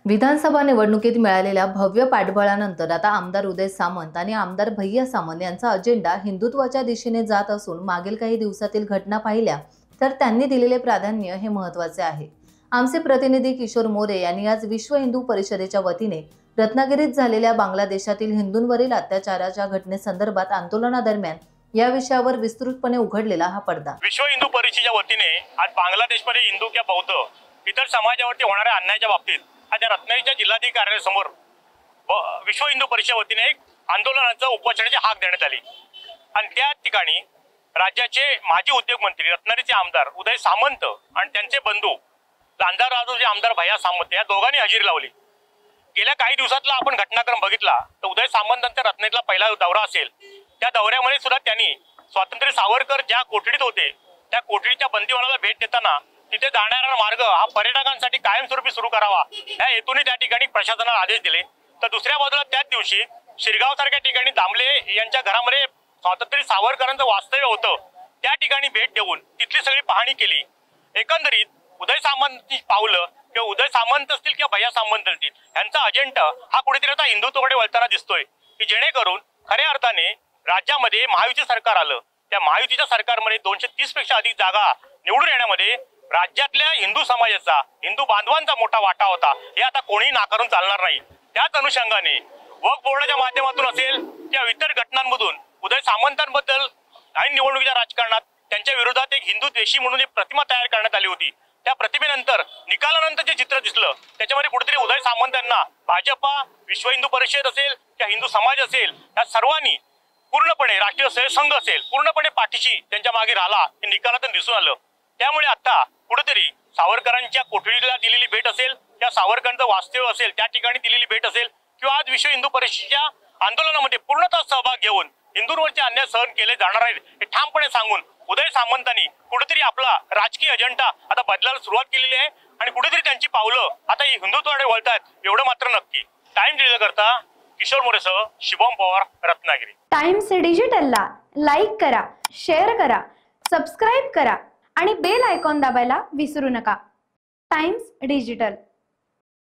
विधानसभा निवडणुकीत मिळालेल्या भव्य पाठबळानंतर आता आमदार उदय सामंत आणि आमदार भैया सामंत यांचा अजेंडा हिंदुत्वाच्या दिशेने जात असून मागील काही दिवसातील घटना पाहिल्या तर त्यांनी दिलेले प्राधान्य हे महत्त्वाचे आहे। आमचे प्रतिनिधी किशोर मोरे यांनी आज विश्व हिंदू परिषदेच्या वतीने रत्नागिरीत झालेल्या बांगलादेशातील हिंदूंवरील अत्याचाराच्या घटनेसंदर्भात आंदोलनादरम्यान या विषयावर विस्तृतपणे उघडलेला हा पडदा। विश्व हिंदू परिषदेच्या वतीने आज बांगलादेशमध्ये हिंदू किंवा बौद्ध इतर समाजावरती होणाऱ्या अन्यायाच्या बाबतीत आज रत्नागिरीच्या जिल्हाधिकारी कार्यालयासमोर विश्व हिंदू परिषदेच्या वतीने एक आंदोलनाचा उपोषणाची हाक देण्यात आली आणि त्या ठिकाणी राज्याचे माजी उद्योगमंत्री रत्नागिरीचे आमदार उदय सामंत आणि त्यांचे बंधू लांजा राजूचे आमदार भैया सामंत या दोघांनी हजेरी लावली। गेल्या काही दिवसातला आपण घटनाक्रम बघितला तर उदय सामंतांचा रत्नागिरीला पहिला दौरा असेल। त्या दौऱ्यामध्ये सुद्धा त्यांनी स्वातंत्र्य सावरकर ज्या कोठडीत होते त्या कोठडीच्या बंदीवानाला भेट देताना तिथे जाणारा मार्ग हा पर्यटकांसाठी कायमस्वरूपी सुरू करावा या हेतूने त्या ठिकाणी प्रशासनाला आदेश दिले। तर दुसऱ्या बाजूला त्याच दिवशी शिरगाव सारख्या ठिकाणी दामले यांच्या घरामध्ये स्वातंत्र्य सावरकरांचं वास्तव्य होतं त्या ठिकाणी भेट देऊन तिथली सगळी पाहणी केली। एकंदरीत उदय सामंत पावलं किंवा उदय सामंत असतील किंवा भैया सामंत असतील यांचा अजेंडा हा कुठेतरी आता हिंदुत्वाकडे वळताना दिसतोय की जेणेकरून खऱ्या अर्थाने राज्यामध्ये महायुती सरकार आलं त्या महायुतीच्या सरकारमध्ये 230 पेक्षा अधिक जागा निवडून येण्यामध्ये राज्यातल्या हिंदू समाजाचा हिंदू बांधवांचा मोठा वाटा होता हे आता कोणी नाकारून चालणार नाही। त्याच अनुषंगाने वक्फ बोर्डाच्या माध्यमातून असेल किंवा इतर घटनांमधून उदय सामंतांबद्दल ऐन निवडणुकीच्या राजकारणात त्यांच्या विरोधात एक हिंदू द्वेषी म्हणून एक प्रतिमा तयार करण्यात आली होती। त्या प्रतिमेनंतर निकालानंतर जे चित्र दिसलं त्याच्यामध्ये कुठेतरी उदय सामंत यांना भाजपा विश्व हिंदू परिषद असेल किंवा हिंदू समाज असेल या सर्वांनी पूर्णपणे राष्ट्रीय सहसंघ असेल पूर्णपणे पाठीशी त्यांच्या मागे राहिला हे निकालातून दिसून आलं। त्यामुळे आता कुठेतरी सावरकरांच्या कोठडीला दिलेली भेट असेल किंवा सावरकरांचं वास्तव्य असेल त्या ठिकाणी दिलेली भेट असेल किंवा आज विश्व हिंदू परिषदेच्या आंदोलनामध्ये पूर्णतः सहभाग घेऊन हिंदूंवरचे अन्याय सहन केले जाणार आहेत हे ठामपणे सांगून उदय सामंतांनी कुठेतरी आपला राजकीय अजेंडा आता बदलायला सुरुवात केलेली आहे आणि कुठेतरी त्यांची पावलं आता हिंदुत्वाकडे वळतात एवढं मात्र नक्की। टाइम डिजिटल करता किशोर मोरेसह शुभम पवार, रत्नागिरी। टाइम्स डिजिटलला लाईक करा, शेअर करा, सबस्क्राईब करा आणि बेल आयकॉन दाबायला विसरू नका। Times digital.